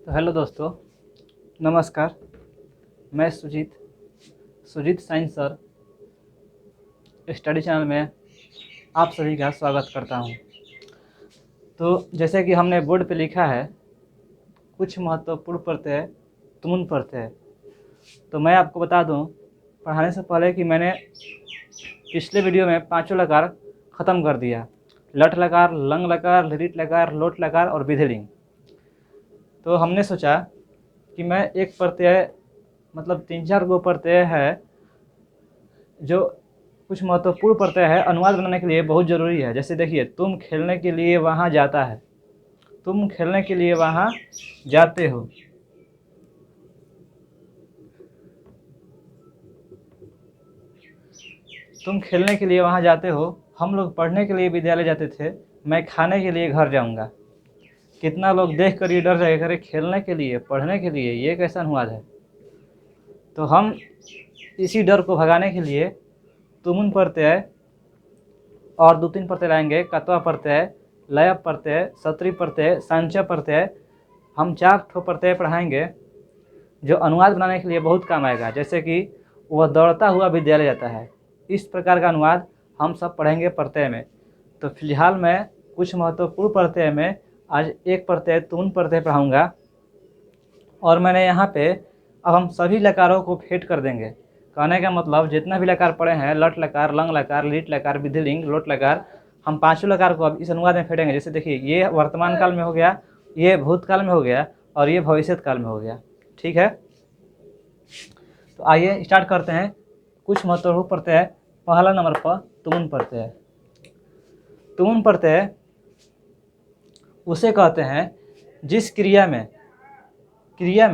तो हेलो दोस्तों, नमस्कार। मैं Sujeet science sir study channel में आप सभी का स्वागत करता हूं। तो जैसे कि हमने बोर्ड पे लिखा है, कुछ महत्वपूर्ण प्रत्यय तुमुन प्रत्यय। तो मैं आपको बता दूं पढ़ाने से पहले कि मैंने पिछले वीडियो में पांचों लकार ख़त्म कर दिया। लट लकार, लंग लकार, लिट लकार, लोट लकार और विधिलिंग। तो हमने सोचा कि मैं एक प्रत्यय मतलब 3-4 गो प्रत्यय है जो कुछ महत्वपूर्ण प्रत्यय है, अनुवाद बनाने के लिए बहुत ज़रूरी है। जैसे देखिए, तुम खेलने के लिए वहाँ जाता है, तुम खेलने के लिए वहाँ जाते हो। तुम खेलने के लिए वहाँ जाते हो, हम लोग पढ़ने के लिए विद्यालय जाते थे, मैं खाने के लिए घर जाऊँगा। कितना लोग देख कर ये डर जाएगा, अरे खेलने के लिए, पढ़ने के लिए, ये कैसा अनुवाद है। तो हम इसी डर को भगाने के लिए तुमुन प्रत्यय और 2-3 प्रत्यय लाएंगे। कत्वा प्रत्यय, लय प्रत्यय, सत्री प्रत्यय, सांचा प्रत्यय। हम 4 ठो प्रत्यय पढ़ाएंगे जो अनुवाद बनाने के लिए बहुत काम आएगा। जैसे कि वह दौड़ता हुआ विद्यालय जाता है, इस प्रकार का अनुवाद हम सब पढ़ेंगे प्रत्यय में। तो फिलहाल मैं कुछ महत्वपूर्ण प्रत्यय में आज एक प्रत्यय तुमुन प्रत्यय पढ़ाऊँगा। और मैंने यहाँ पे अब हम सभी लकारों को फेट कर देंगे। कहने का मतलब जितना भी लकार पढ़े हैं, लट लकार, लंग लकार, लिट लकार, विधिलिंग, लोट लकार, हम पांचों लकार को अब इस अनुवाद में फेंटेंगे। जैसे देखिए, ये वर्तमान काल में हो गया, ये भूतकाल में हो गया और ये भविष्य काल में हो गया। ठीक है, तो आइए स्टार्ट करते हैं। कुछ महत्वपूर्ण प्रत्यय। पहला नंबर पर तुमुन प्रत्यय। तुमुन प्रत्यय उसे कहते हैं जिस क्रिया में क्रिया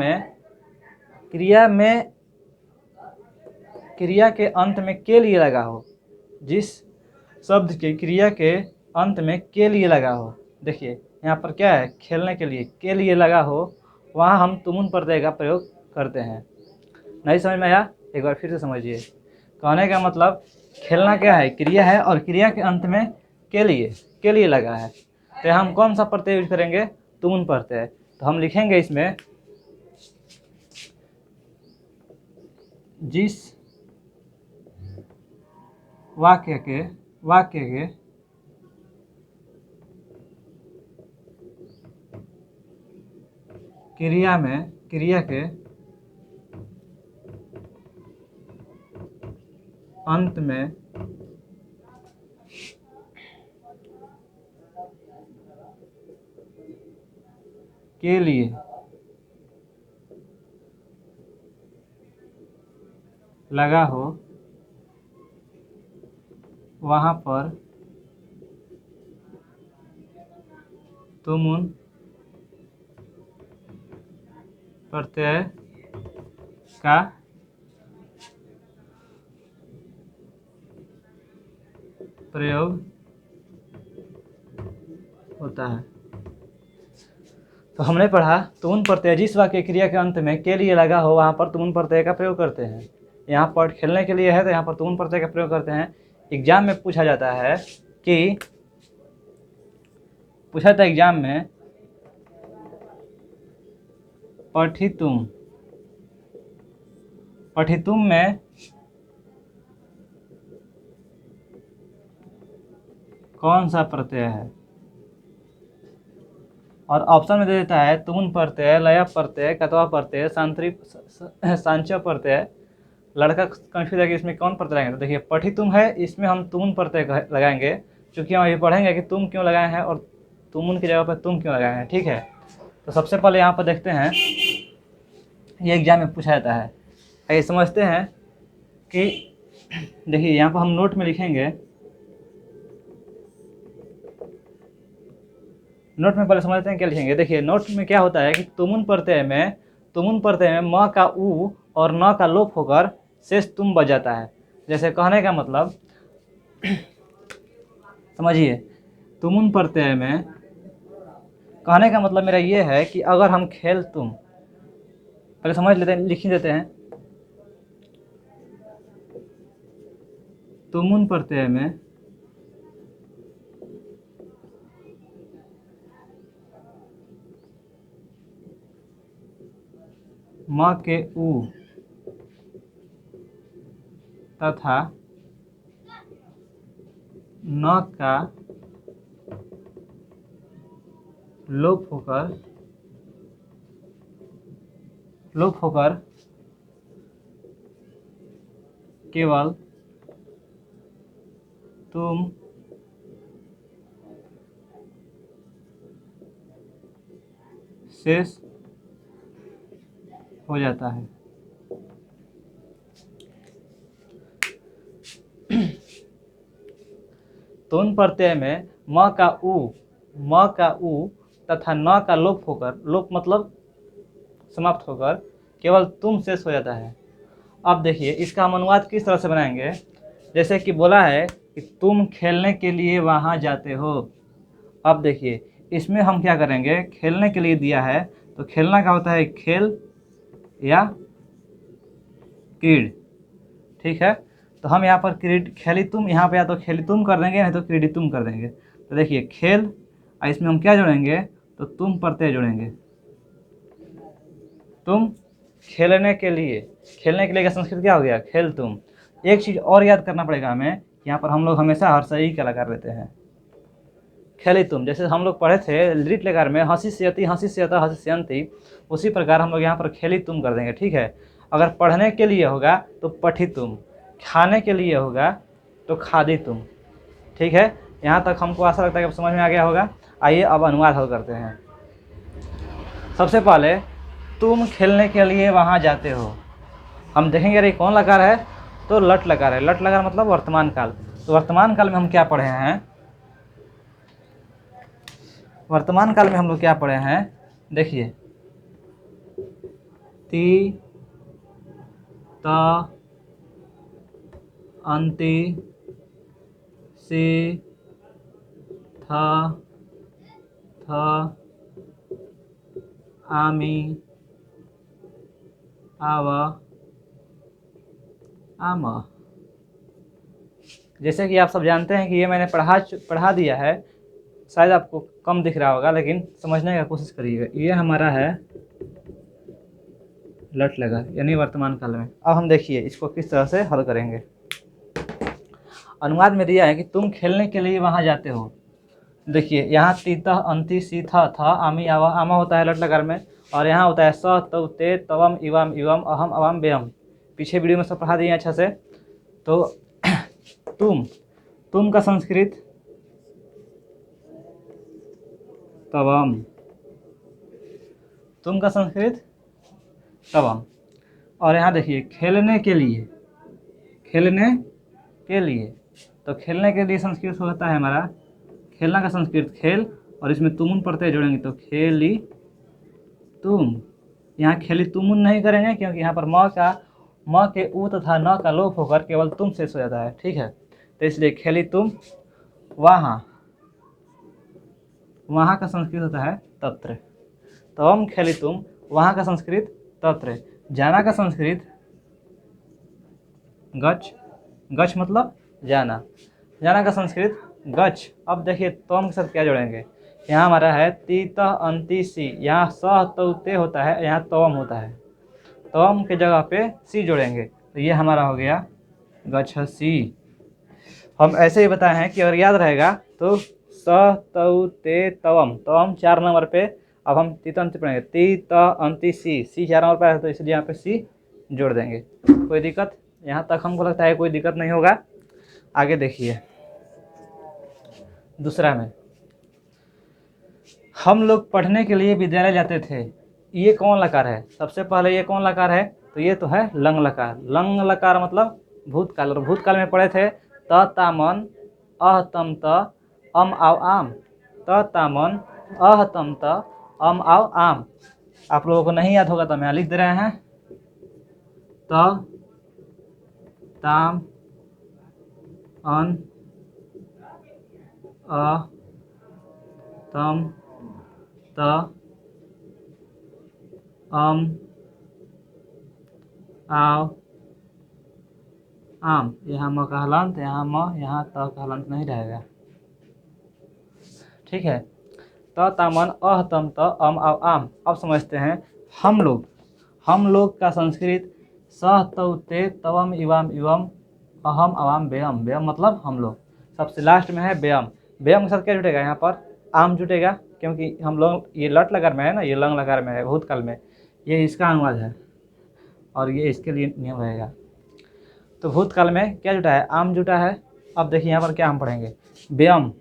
के अंत में के लिए लगा हो। जिस शब्द के क्रिया के अंत में के लिए लगा हो। देखिए यहाँ पर क्या है, खेलने के लिए लगा हो, वहाँ हम तुमुन प्रत्यय का प्रयोग करते हैं। नहीं समझ में आया? एक बार फिर से समझिए। कहने का मतलब खेलना क्या है, क्रिया है, और क्रिया के अंत में के लिए लगा है। तो हम कौन सा प्रत्यय यूज करेंगे? तुमुन प्रत्यय। तो हम लिखेंगे इसमें, जिस वाक्य के क्रिया के अंत में के लिए लगा हो, वहाँ पर तुमुन प्रत्यय का प्रयोग होता है। तो हमने पढ़ा तुमुन प्रत्यय जिस वाक्य क्रिया के अंत में के लिए लगा हो, वहाँ पर तुमुन प्रत्यय का प्रयोग करते हैं। यहाँ पर खेलने के लिए है तो यहाँ पर तुमुन प्रत्यय का प्रयोग करते हैं। एग्जाम में पूछा जाता है एग्जाम में, पठितुम में कौन सा प्रत्यय है? और ऑप्शन में दे देता है तुमुन प्रत्यय, लय प्रत्यय, कत्वा प्रत्यय, सांचा प्रत्यय। लड़का कंफ्यूज है कि इसमें कौन प्रत्यय लगाएंगे। तो देखिए, पठितुम है, इसमें हम तुमुन प्रत्यय लगाएंगे, क्योंकि हम ये पढ़ेंगे कि तुम क्यों लगाए हैं और तुमुन की जगह पर तुम क्यों लगाए हैं। ठीक है, तो सबसे पहले यहाँ पर देखते हैं, ये एग्जाम में पूछा जाता है। आइए समझते हैं कि देखिए यहाँ पर हम नोट में लिखेंगे। नोट में पहले समझते हैं क्या लिखेंगे। देखिए नोट में क्या होता है कि तुमुन प्रत्यय में म का उ और न का लोप होकर शेष तुम बच जाता है। जैसे कहने का मतलब समझिए, तुमुन प्रत्यय में कहने का मतलब मेरा ये है कि अगर हम खेल तुम, पहले समझ लेते हैं, लिख ही देते हैं। तुमुन प्रत्यय में म के उ तथा न का लोप होकर केवल तुम शेष हो जाता है। तुम प्रत्यय में म का उ तथा न का लोप मतलब समाप्त होकर केवल तुम शेष हो जाता है। अब देखिए इसका हम अनुवाद किस तरह से बनाएंगे। जैसे कि बोला है कि तुम खेलने के लिए वहां जाते हो। अब देखिए इसमें हम क्या करेंगे, खेलने के लिए दिया है तो खेलना का होता है खेल या क्रीड, ठीक है। तो हम यहाँ पर खेली तुम, यहाँ पे या तो खेली तुम कर देंगे नहीं तो क्रीडी तुम कर देंगे। तो देखिए खेल और इसमें हम क्या जोड़ेंगे, तो तुम प्रत्यय जोड़ेंगे। तुम खेलने के लिए का संस्कृत क्या हो गया, खेल तुम। एक चीज़ और याद करना पड़ेगा हमें, यहाँ पर हम लोग हमेशा हर्षई का लगा लेते हैं। खेली तुम जैसे हम लोग पढ़े थे लिट लकार में हंसी सेयती, हंसी सेयता, हंसी सेयंती, उसी प्रकार हम लोग यहाँ पर खेली तुम कर देंगे, ठीक है। अगर पढ़ने के लिए होगा तो पढ़ी तुम, खाने के लिए होगा तो खादी तुम, ठीक है। यहाँ तक हमको आशा लगता है कि समझ में आ गया होगा। आइए अब अनुवाद हल करते हैं। सबसे पहले तुम खेलने के लिए वहाँ जाते हो, हम देखेंगे अरे कौन लकार है, तो लट लकार है। लट लकार मतलब वर्तमान काल। तो वर्तमान काल में हम क्या पढ़े हैं, वर्तमान काल में हम लोग क्या पढ़े हैं, देखिए ती त अंति सी था आमी आव आम। जैसे कि आप सब जानते हैं कि ये मैंने पढ़ा दिया है, शायद आपको कम दिख रहा होगा लेकिन समझने का कोशिश करिएगा। ये हमारा है लट लगा यानी वर्तमान काल में। अब हम देखिए इसको किस तरह से हल करेंगे। अनुवाद में दिया है कि तुम खेलने के लिए वहां जाते हो। देखिए यहाँ तीता अंति सी था आमी आवा, आमा होता है लट लकार में, और यहाँ होता है स तव ते तवम इवम इवम अहम अवम बेहम। पीछे वीडियो में सब पढ़ा दिए अच्छा से। तो तुम का संस्कृत तवम, तुम का संस्कृत तवम। और यहाँ देखिए खेलने के लिए तो खेलने के लिए संस्कृत होता है हमारा, खेलना का संस्कृत खेल, और इसमें तुमुन प्रत्यय जोड़ेंगे तो खेली तुम। यहाँ खेली तुमुन नहीं करेंगे क्योंकि यहाँ पर म के उ तथा न का लोप होकर केवल तुम शेष हो जाता है, ठीक है। तो इसलिए खेली तुम वहाँ का संस्कृत होता है तत्र। तो हम खेली तुम वहाँ का संस्कृत तत्र। जाना का संस्कृत गच, गच मतलब जाना, जाना का संस्कृत गच। अब देखिए तम के साथ क्या जोड़ेंगे, यहाँ हमारा है तीत अंति सी, यहाँ स तो ते होता है, यहाँ तवम होता है, तवम के जगह पे सी जोड़ेंगे तो ये हमारा हो गया गच्छसी। हम ऐसे ही बताए हैं कि अगर याद रहेगा तो स तौ ते तवम, तवम 4 नंबर पे। अब हम तीत अंति पढ़ेंगे तीत अंति सी 4 नंबर पे है तो इसलिए यहाँ पे सी जोड़ देंगे। कोई दिक्कत, यहाँ तक हमको लगता है कोई दिक्कत नहीं होगा। आगे देखिए दूसरा में, हम लोग पढ़ने के लिए विद्यालय जाते थे। ये कौन लकार है, सबसे पहले ये कौन लकार है, तो ये तो है लंग लकार। लंग लकार मतलब भूतकाल, और भूतकाल में पढ़े थे त तामन अह तम त अम आव आम, त तामन अह तम त अम आव आम। आप लोगों को नहीं याद होगा तो हम यहाँ लिख दे रहे हैं त ताम अन अ तम त अम आव आम। यहाँ म का हलंत, यहाँ म, यहाँ त का हलंत नहीं रहेगा, ठीक है। त तामन अह तम त अम आव आम। अब समझते हैं हम लोग का संस्कृत सह तौ ते तवम इवम इवम अहम अवाम व्यम। व्यम मतलब हम लोग। सबसे लास्ट में है व्यम। व्यम के साथ क्या जुटेगा? यहाँ पर आम जुटेगा, क्योंकि हम लोग ये लट लकार में है ना, ये लंग लकार में है भूतकाल में, ये इसका अनुवाद है और ये इसके लिए नियम रहेगा। तो भूतकाल में क्या जुटा है? आम जुटा है। अब देखिए यहाँ पर क्या हम पढ़ेंगे? व्यम।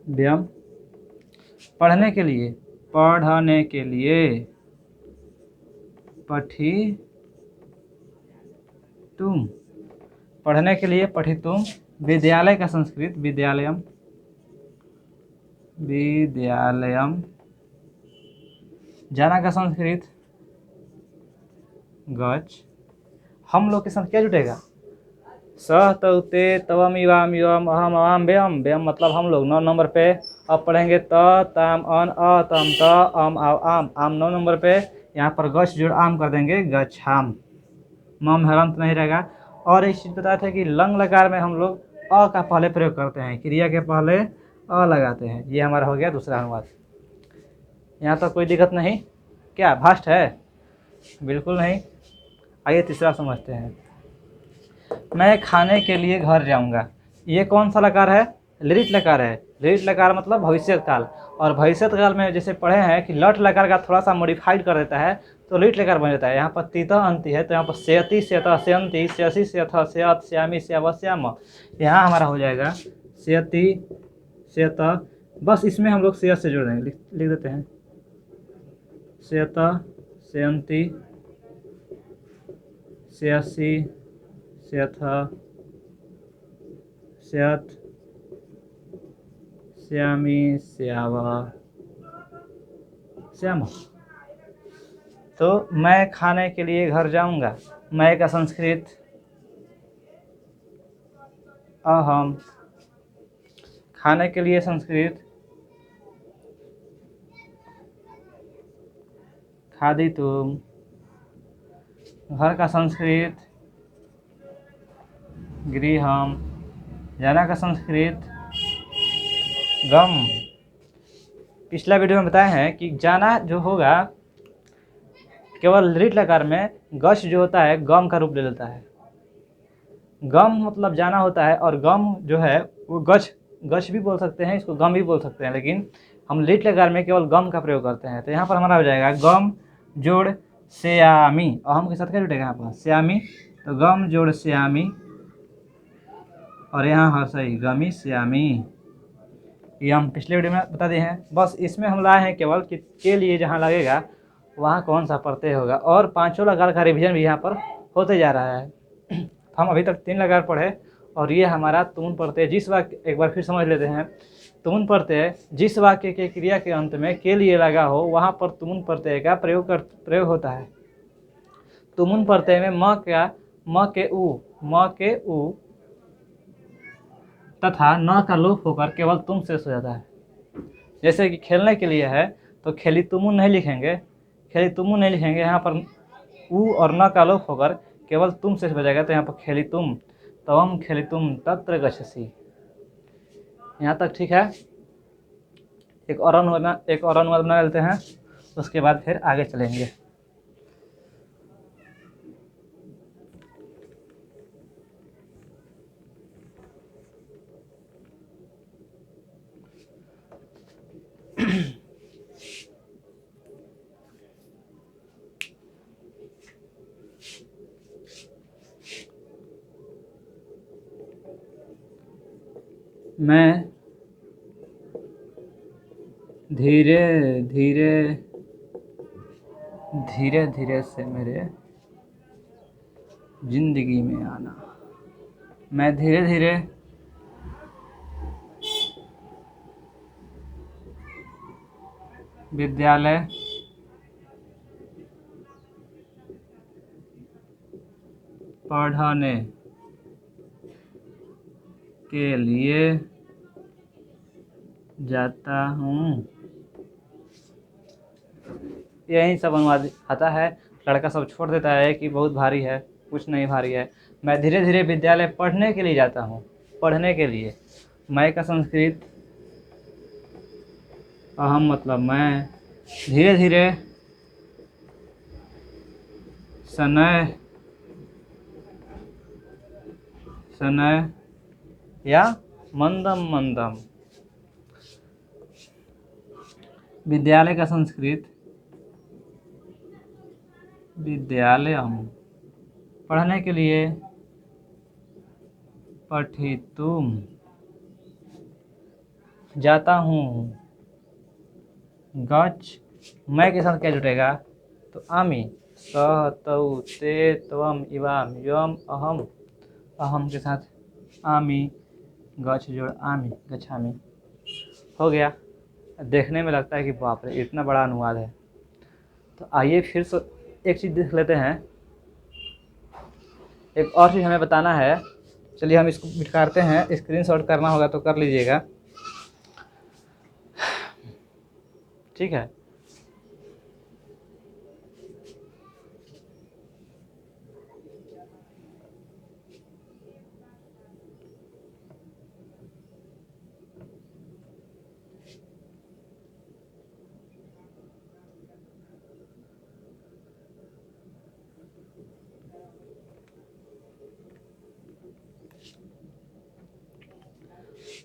व्यम पढ़ने के लिए, पढ़ने के लिए, पठी तुम, पढ़ने के लिए पठी तुम। विद्यालय का संस्कृत विद्यालयम, विद्यालयम। जाना का संस्कृत गच। हम लोग के साथ क्या जुटेगा? सह तौ ते तवम इवाम इवम अहम अवाम व्यम। व्यम मतलब हम लोग। 9 नंबर पे अब पढ़ेंगे त ताम अन अ तम त अम आव आम। आम 9 नंबर पे यहाँ पर गच जोड़ आम कर देंगे गच्छाम। मम हरंत नहीं रहेगा। और एक चीज़ बताया था कि लंग लकार में हम लोग अ का पहले प्रयोग करते हैं, क्रिया के पहले अ लगाते हैं। ये हमारा हो गया दूसरा अनुवाद। यहाँ तक कोई दिक्कत नहीं? क्या भास्ट है? बिल्कुल नहीं। आइए तीसरा समझते हैं। मैं खाने के लिए घर जाऊंगा। ये कौन सा लकार है? लिरिट लकार है। लिरिट लकार मतलब भविष्य काल। और भविष्य काल में जैसे पढ़े हैं कि लट लकार का थोड़ा सा मॉडिफाइड कर देता है तो लिट लकार बन जाता है। यहाँ पर तीता अंति है तो यहाँ पर सेयति सेता सेयंती सेयसी सेयथ सेयत श्यामी श्याव श्याम। यहाँ हमारा हो जाएगा सेयति सेयत। बस इसमें हम लोग सेयत से जोड़ देंगे, लिख देते हैं सेयत सेयंती सेयसी सेयथ सेयत श्यामी श्याव श्याम। तो मैं खाने के लिए घर जाऊंगा। मैं का संस्कृत अहम। खाने के लिए संस्कृत खादितुम। घर का संस्कृत गृहम। जाना का संस्कृत गम। पिछला वीडियो में बताए हैं कि जाना जो होगा केवल लिट लकार में गश जो होता है गम का रूप ले लेता है। गम मतलब जाना होता है और गम जो है वो गच गच भी बोल सकते हैं, इसको गम भी बोल सकते हैं, लेकिन हम लिट लकार में केवल गम का प्रयोग करते हैं। तो यहाँ पर हमारा हो जाएगा गम जोड़ श्यामी। अहम के साथ क्या जुटेगा यहाँ पर? श्यामी। तो गम जोड़ श्यामी और यहाँ हर सही गमी श्यामी। ये हम पिछले वीडियो में बता दिए हैं। बस इसमें हम लाए हैं केवल कि के लिए जहाँ लगेगा वहाँ कौन सा प्रत्यय होगा। और पांचों लकार का रिवीजन भी यहाँ पर होते जा रहा है। हम अभी तक 3 लकार पढ़े और ये हमारा तुमुन प्रत्यय जिस वाक्य, एक बार फिर समझ लेते हैं। तुमुन प्रत्यय जिस वाक्य के क्रिया के अंत में के लिए लगा हो वहाँ पर तुमुन प्रत्यय का प्रयोग होता है। तुमुन प्रत्यय में म के उ तथा न का लोप होकर केवल तुम शेष हो जाता है। जैसे कि खेलने के लिए है तो खेली तुमुन नहीं लिखेंगे, खेली तुमुन नहीं लिखेंगे, यहाँ पर उ और न का लोप होकर केवल तुम शेष हो जाएगा। तो यहाँ पर खेली तुम तवम खेली तुम तत्र गच्छसि। यहाँ तक ठीक है? एक और अनुवाद बना लेते हैं, उसके बाद फिर आगे चलेंगे। मैं धीरे धीरे से मेरे जिंदगी में आना। मैं धीरे धीरे विद्यालय पढ़ने के लिए जाता हूँ। यही सब अनुवाद आता है। लड़का सब छोड़ देता है कि बहुत भारी है, कुछ नहीं भारी है। मैं धीरे धीरे विद्यालय पढ़ने के लिए जाता हूँ। पढ़ने के लिए मैं का संस्कृत अहम मतलब मैं। धीरे धीरे शनैः शनैः या मंदम मंदम। विद्यालय का संस्कृत विद्यालयम। पढ़ने के लिए पठितुम। जाता हूँ गच्छ। मैं के साथ क्या जुटेगा? तो आमी। सह तौ ते त्वम इवाम यम अहम। अहम के साथ आमी, गच्छ जोड़ आमी, गच्छामी। हो गया। देखने में लगता है कि बाप रे इतना बड़ा अनुवाद है। तो आइए फिर से एक चीज़ देख लेते हैं। एक और चीज़ हमें बताना है। चलिए हम इसको मिटाते हैं। स्क्रीनशॉट करना होगा तो कर लीजिएगा, ठीक है।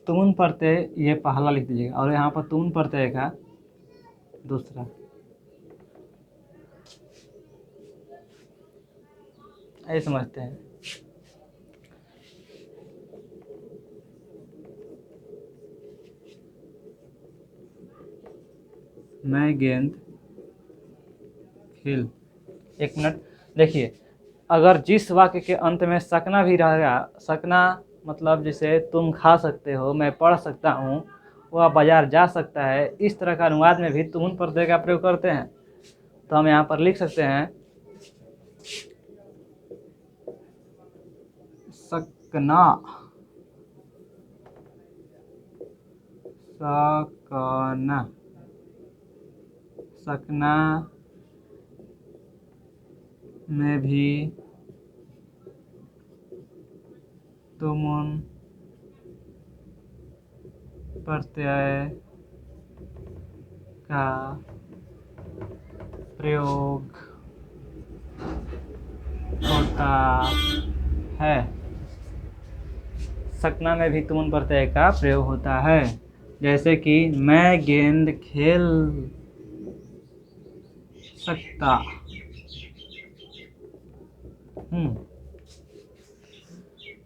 तुम प्रत्यय ये पहला लिख दीजिएगा और यहाँ पर तुम प्रत्यय का दूसरा। ऐसे समझते हैं। मैं गेंद खेल। एक मिनट देखिए, अगर जिस वाक्य के अंत में सकना भी रहेगा, सकना मतलब जैसे तुम खा सकते हो, मैं पढ़ सकता हूँ, वह बाजार जा सकता है, इस तरह का अनुवाद में भी तुम प्रत्यय का प्रयोग करते हैं। तो हम यहाँ पर लिख सकते हैं सकना। सकना सकना में भी तुम प्रत्यय का प्रयोग होता है। सकना में भी तुम प्रत्यय का प्रयोग होता है। जैसे कि मैं गेंद खेल सकता।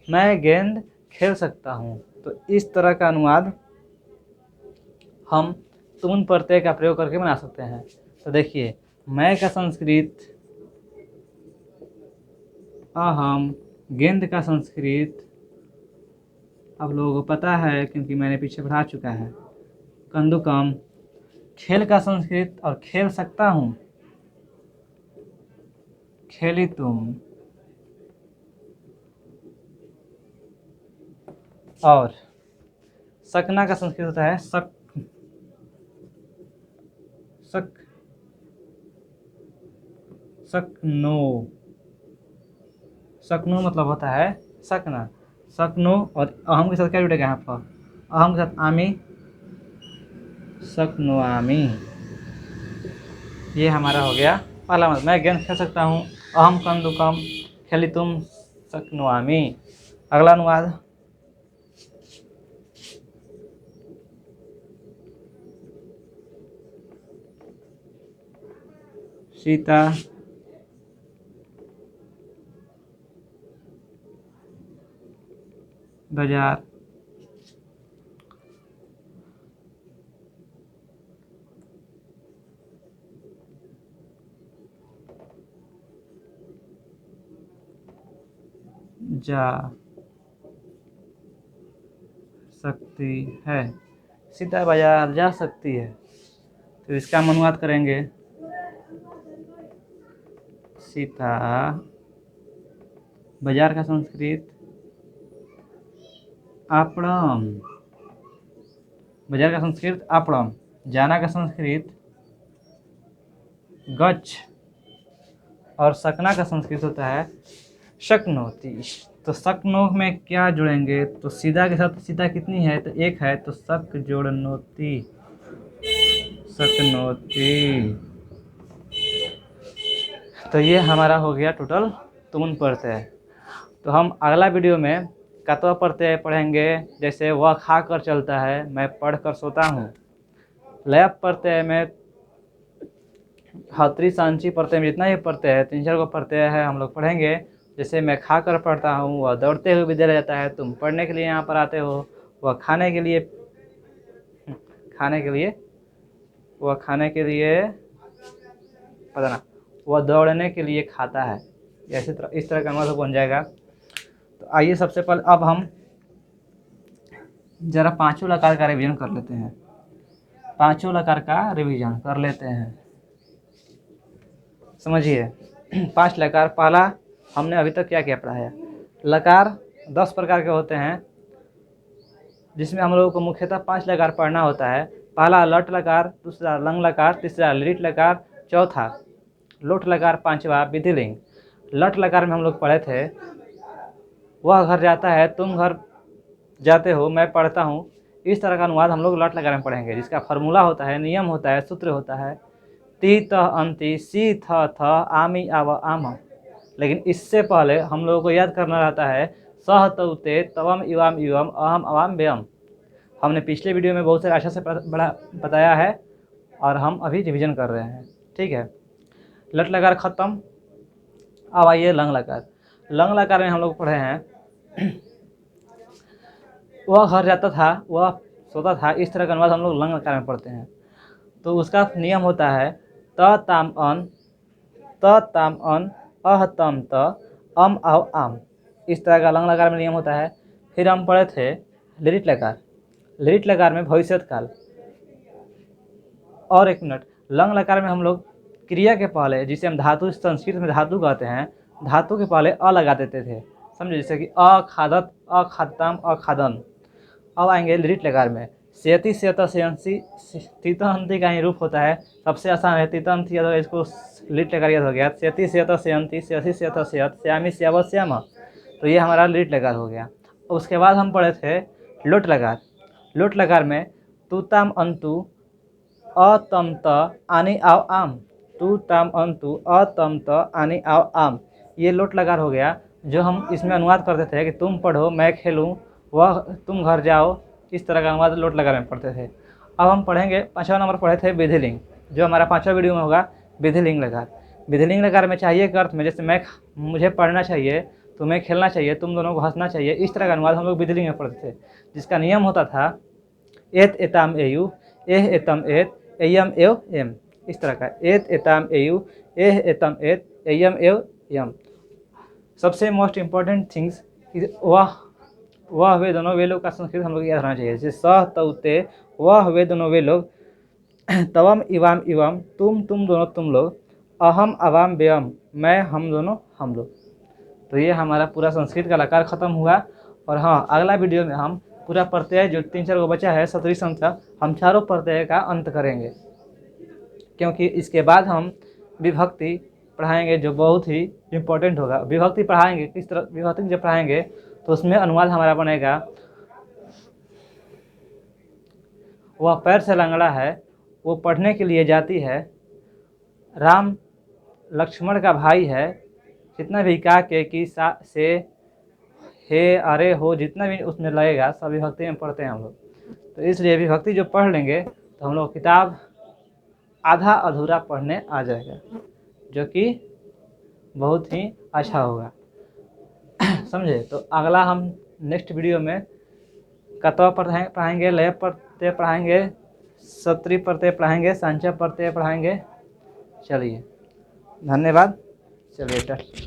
मैं गेंद खेल सकता हूँ। तो इस तरह का अनुवाद हम तुम प्रत्यय का प्रयोग करके बना सकते हैं। तो देखिए, मैं का संस्कृत अहम, गेंद का संस्कृत आप लोगों को पता है क्योंकि मैंने पीछे पढ़ा चुका है, कंदुकम। खेल का संस्कृत और खेल सकता हूँ खेलितुम। और सकना का संस्कृत होता है सकनो। सकनो मतलब होता है सकना। सकनो और अहम के साथ क्या जुटेगा यहाँ पर? अहम के साथ आमी, सकनो आमी। ये हमारा हो गया पहला मतलब। मैं गेंद खेल सकता हूँ, अहम कंदुकम खेलितुम सकनो आमी। अगला अनुवाद, सीता बाजार जा सकती है। सीता बाजार जा सकती है। तो इसका हम अनुवाद करेंगे, सीता बाजार का संस्कृत आपणम। बाजार का संस्कृत आपणम। जाना का संस्कृत गच्छ। और सकना का संस्कृत होता है शक्नोति। तो शक्नो में क्या जुड़ेंगे? तो सीधा के साथ सीधा कितनी है? तो एक है, तो शक जोड़नोति, शक्नोति। तो ये हमारा हो गया टोटल तुमुन प्रत्यय। तो हम अगला वीडियो में कत्वा प्रत्यय पढ़ेंगे, जैसे वह खा कर चलता है, मैं पढ़ कर सोता हूँ। लय प्रत्यय में हतरी सांची प्रत्यय में जितना भी प्रत्यय है, 3-4 को प्रत्यय है, हम लोग पढ़ेंगे। जैसे मैं खा कर पढ़ता हूँ, वह दौड़ते हुए विद्यालय जाता है, तुम पढ़ने के लिए यहाँ पर आते हो। वह खाने के लिए पता ना, वह दौड़ने के लिए खाता है। इस तरह का मतलब बन जाएगा। तो आइए सबसे पहले अब हम जरा पांचों लकार का रिवीजन कर लेते हैं। पांचों लकार का रिवीजन कर लेते हैं, समझिए। 5 लकार। पहला हमने अभी तक क्या क्या पढ़ाया। लकार 10 प्रकार के होते हैं, जिसमें हम लोगों को मुख्यतः 5 लकार पढ़ना होता है। पहला लट लकार, दूसरा लंग लकार, तीसरा लिट लकार, चौथा लोट लकार, पांचवा विधिलिंग। लट लकार में हम लोग पढ़े थे, वह घर जाता है, तुम घर जाते हो, मैं पढ़ता हूँ। इस तरह का अनुवाद हम लोग लट लकार में पढ़ेंगे, जिसका फार्मूला होता है, नियम होता है, सूत्र होता है। ती त अंति सी थ थ आमी आव आम। लेकिन इससे पहले हम लोगों को याद करना रहता है सह तौ ते तवम इवाम इवम अहम अवाम व्यम। हमने पिछले वीडियो में बहुत सारे अच्छा से बड़ा बताया है और हम अभी रिवीजन कर रहे हैं, ठीक है। लट लकार खत्म। अब आइए लंग लकार। लंग लकार में हम लोग पढ़े हैं वह घर जाता था, वह सोता था। इस तरह का अनुवाद हम लोग लंग लकार में पढ़ते हैं। तो उसका नियम होता है त ताम अन अह तम त अम आव आम। इस तरह का लंग लकार में नियम होता है। फिर हम पढ़े थे लिट लकार। लिट लकार में भविष्यत काल। और एक मिनट, लंग लकार में हम लोग क्रिया के पहले, जिसे हम धातु संस्कृत में धातु कहते हैं, धातु के पहले अ लगा देते थे, समझे। जैसे कि अखादत, अखादताम, अखादन। अब आएंगे लिट लकार में। सेयति सेयत सेयंसी तीतहंती का ही रूप होता है, सबसे आसान है। तीतहंती याद हो, इसको लिट लकार याद हो गया। सेयति सेयत सेयंती, सेयसी सेयत सेयत, श्यामी श्याव श्याम। तो ये हमारा लिट लकार हो गया। उसके बाद हम पढ़े थे लोट लकार। लोट लकार में तू ताम अंतु अतम त आनी आव आम। तू ताम अंतु अतम त आनी आव आम। ये लोट लकार हो गया, जो हम इसमें अनुवाद करते थे कि तुम पढ़ो, मैं खेलूँ, वह तुम घर जाओ। इस तरह का अनुवाद लोट लकार में पढ़ते थे। अब हम पढ़ेंगे 5वां नंबर पढ़े थे विधिलिंग, जो हमारा 5वां वीडियो में होगा विधिलिंग लकार। विधिलिंग लकार में चाहिए के अर्थ में, जैसे मुझे पढ़ना चाहिए, तुम्हें खेलना चाहिए, तुम दोनों को हंसना चाहिए, इस तरह का अनुवाद हम लोग विधिलिंग में पढ़ते थे, जिसका नियम होता था एत एताम एयु, एह एतम एत, एयम एव एम। इस तरह का एत एताम एयु, एह एतम एत, एयम एव यम। सबसे मोस्ट इम्पॉर्टेंट थिंग्स, वह वे दोनों वे लोग का संस्कृत हम लोग याद रहना चाहिए। जैसे सह तौ ते, वह वे दोनों वे लोग, तवम इवाम इवम, तुम दोनों तुम लोग, अहम अवाम व्यम, मैं हम दोनों हम लोग। तो ये हमारा पूरा संस्कृत का लकार खत्म हुआ। और हाँ, अगला वीडियो में हम पूरा प्रत्यय जो 3-4 को बचा है, सतरी संख्या, हम चारों प्रत्यय का अंत करेंगे, क्योंकि इसके बाद हम विभक्ति पढ़ाएंगे, जो बहुत ही इम्पोर्टेंट होगा। विभक्ति पढ़ाएंगे, किस तरह विभक्ति जब पढ़ाएंगे तो उसमें अनुवाद हमारा बनेगा, वह पैर से लंगड़ा है, वो पढ़ने के लिए जाती है, राम लक्ष्मण का भाई है, जितना भी का के की सा से हे अरे हो, जितना भी उसमें लगेगा सब विभक्ति में पढ़ते हैं हम लोग। तो इसलिए विभक्ति जो पढ़ लेंगे तो हम लोग किताब आधा अधूरा पढ़ने आ जाएगा, जो कि बहुत ही अच्छा होगा, समझे। तो अगला हम नेक्स्ट वीडियो में कत्वा पढ़ाएंगे, लय प्रत्यय पढ़ाएंगे, सत्री प्रत्यय पढ़ाएंगे, सांचा प्रत्यय पढ़ाएंगे। चलिए, धन्यवाद। चलिए।